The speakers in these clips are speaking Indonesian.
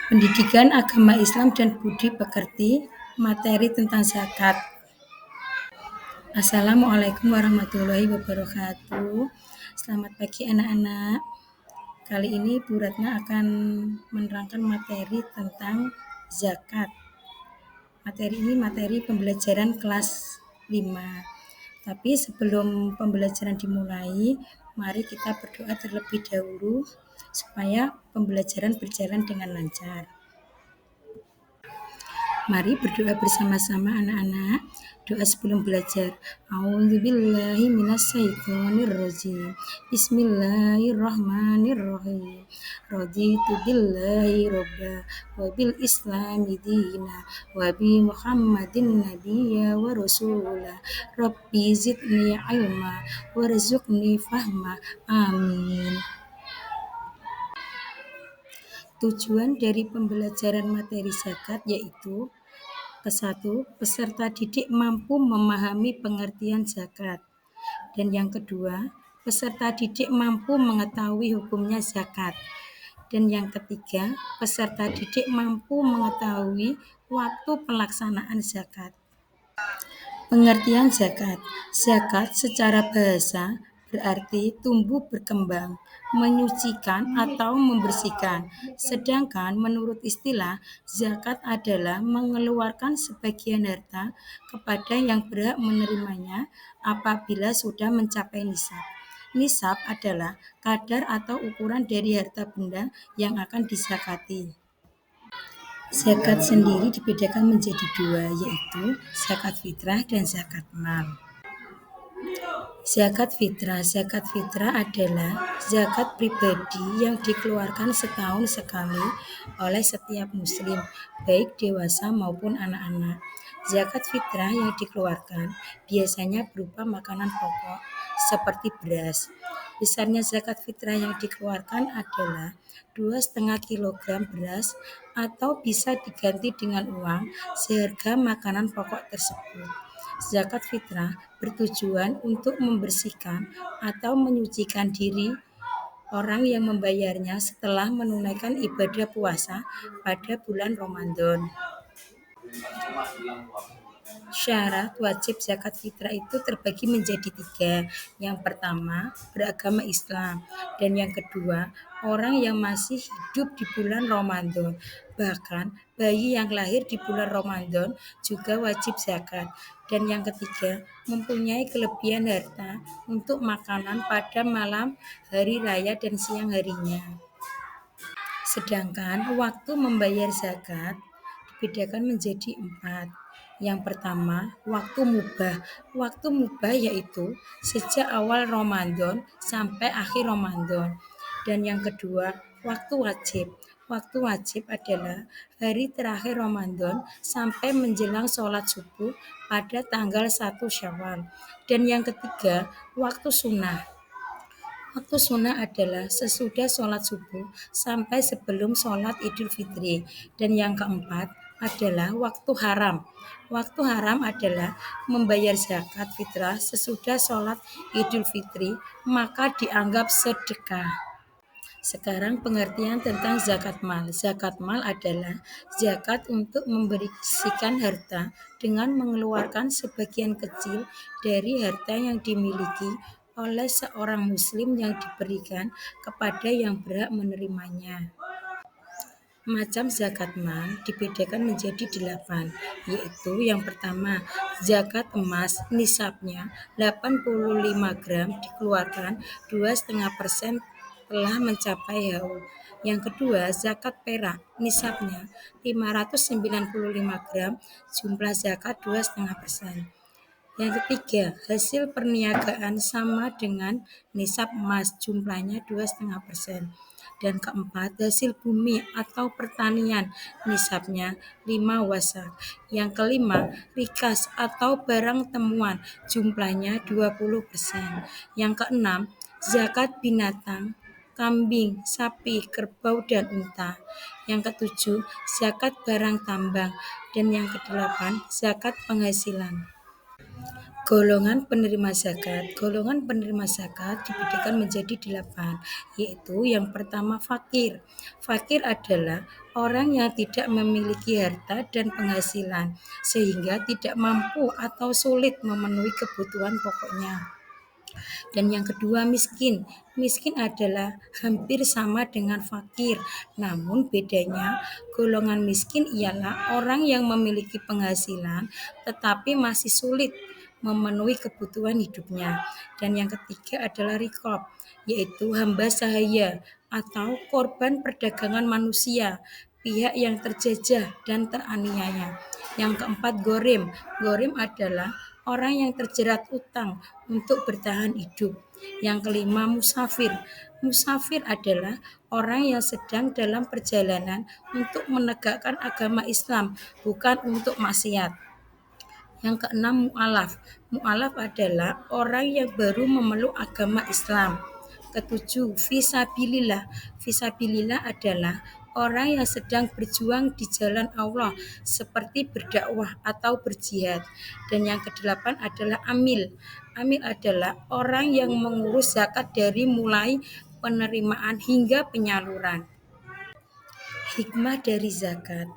Pendidikan agama Islam dan budi pekerti, materi tentang zakat. Assalamualaikum warahmatullahi wabarakatuh. Selamat pagi anak-anak. Kali ini Bu Ratna akan menerangkan materi tentang zakat. Materi ini materi pembelajaran kelas 5. Tapi sebelum pembelajaran dimulai, mari kita berdoa terlebih dahulu supaya pembelajaran berjalan dengan lancar. Mari berdoa bersama-sama anak-anak. Doa sebelum belajar. A'udzubillahi minasyaitonirrajim. Bismillahirrahmanirrahim. Raditu billahi robba wa bil islami dina wa bi Muhammadin nabiyya wa rasula. Rabbi zidni ilma warzuqni fahma. Amin. Tujuan dari pembelajaran materi zakat yaitu ke-1, peserta didik mampu memahami pengertian zakat. Dan yang kedua, peserta didik mampu mengetahui hukumnya zakat. Dan yang ketiga, peserta didik mampu mengetahui waktu pelaksanaan zakat. Pengertian zakat. Zakat secara bahasa berarti tumbuh berkembang, menyucikan atau membersihkan. Sedangkan menurut istilah, zakat adalah mengeluarkan sebagian harta kepada yang berhak menerimanya apabila sudah mencapai nisab. Nisab adalah kadar atau ukuran dari harta benda yang akan dizakati. Zakat sendiri dibedakan menjadi dua, yaitu zakat fitrah dan zakat mal. Zakat fitrah adalah zakat pribadi yang dikeluarkan setahun sekali oleh setiap muslim, baik dewasa maupun anak-anak. Zakat fitrah yang dikeluarkan biasanya berupa makanan pokok seperti beras. Besarnya zakat fitrah yang dikeluarkan adalah 2,5 kg beras atau bisa diganti dengan uang seharga makanan pokok tersebut. Zakat fitrah bertujuan untuk membersihkan atau menyucikan diri orang yang membayarnya setelah menunaikan ibadah puasa pada bulan Ramadan. Syarat wajib zakat fitrah itu terbagi menjadi 3. Yang pertama, beragama Islam. Dan yang kedua, orang yang masih hidup di bulan Ramadan. Bahkan, bayi yang lahir di bulan Ramadan juga wajib zakat. Dan yang ketiga, mempunyai kelebihan harta untuk makanan pada malam hari raya dan siang harinya. Sedangkan waktu membayar zakat dibedakan menjadi 4. Yang pertama, waktu mubah. Waktu mubah yaitu sejak awal Ramadan sampai akhir Ramadan. Dan yang kedua, waktu wajib. Waktu wajib adalah hari terakhir Ramadan sampai menjelang sholat subuh pada tanggal 1 Syawal. Dan yang ketiga, waktu sunnah. Waktu sunnah adalah sesudah sholat subuh sampai sebelum sholat Idul Fitri. Dan yang keempat adalah waktu haram. Waktu haram adalah membayar zakat fitrah sesudah sholat Idul Fitri, maka dianggap sedekah. Sekarang pengertian tentang zakat mal. Zakat mal adalah zakat untuk membersihkan harta dengan mengeluarkan sebagian kecil dari harta yang dimiliki oleh seorang muslim yang diberikan kepada yang berhak menerimanya. Macam zakat mal dibedakan menjadi 8, yaitu yang pertama, zakat emas nisabnya 85 gram dikeluarkan 2,5% telah mencapai haul. Yang kedua, zakat perak nisabnya 595 gram, jumlah zakat 2,5%. Yang ketiga, hasil perniagaan sama dengan nisab emas, jumlahnya 2,5%. Dan keempat, hasil bumi atau pertanian, nisabnya 5 wasak. Yang kelima, rikas atau barang temuan, jumlahnya 20%. Yang keenam, zakat binatang, kambing, sapi, kerbau, dan unta. Yang ketujuh, zakat barang tambang. Dan yang kedelapan, zakat penghasilan. Golongan penerima zakat. Golongan penerima zakat dibedakan menjadi 8, yaitu yang pertama fakir. Fakir adalah orang yang tidak memiliki harta dan penghasilan, sehingga tidak mampu atau sulit memenuhi kebutuhan pokoknya. Dan yang kedua miskin. Miskin adalah hampir sama dengan fakir. Namun bedanya golongan miskin ialah orang yang memiliki penghasilan tetapi masih sulit memenuhi kebutuhan hidupnya. Dan yang ketiga adalah rikob, yaitu hamba sahaya atau korban perdagangan manusia, pihak yang terjajah dan teraniaya. Yang keempat gorim. Gorim adalah orang yang terjerat utang untuk bertahan hidup. Yang kelima musafir. Musafir adalah orang yang sedang dalam perjalanan untuk menegakkan agama Islam, bukan untuk maksiat. Yang keenam mu'alaf. Mu'alaf adalah orang yang baru memeluk agama Islam. Ketujuh, fisabilillah. Fisabilillah adalah orang yang sedang berjuang di jalan Allah seperti berdakwah atau berjihad. Dan yang kedelapan adalah amil. Amil adalah orang yang mengurus zakat dari mulai penerimaan hingga penyaluran. Hikmah dari zakat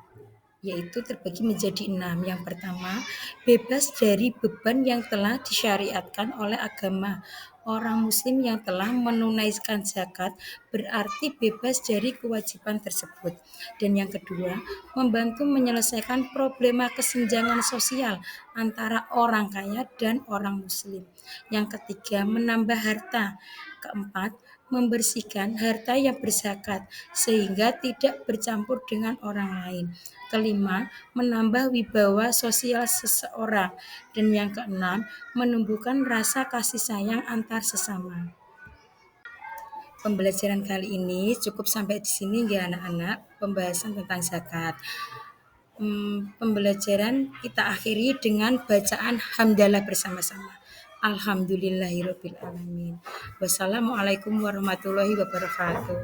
yaitu terbagi menjadi 6. Yang pertama, bebas dari beban yang telah disyariatkan oleh agama. Orang muslim yang telah menunaikan zakat berarti bebas dari kewajiban tersebut. Dan yang kedua, membantu menyelesaikan problema kesenjangan sosial antara orang kaya dan orang muslim. Yang ketiga, menambah harta. Keempat, membersihkan harta yang berzakat sehingga tidak bercampur dengan orang lain. Kelima, menambah wibawa sosial seseorang. Dan yang keenam, menumbuhkan rasa kasih sayang antar sesama. Pembelajaran kali ini cukup sampai di sini ya anak-anak, pembahasan tentang zakat. Pembelajaran kita akhiri dengan bacaan hamdalah bersama-sama. Alhamdulillahirabbil alamin. Wassalamualaikum warahmatullahi wabarakatuh.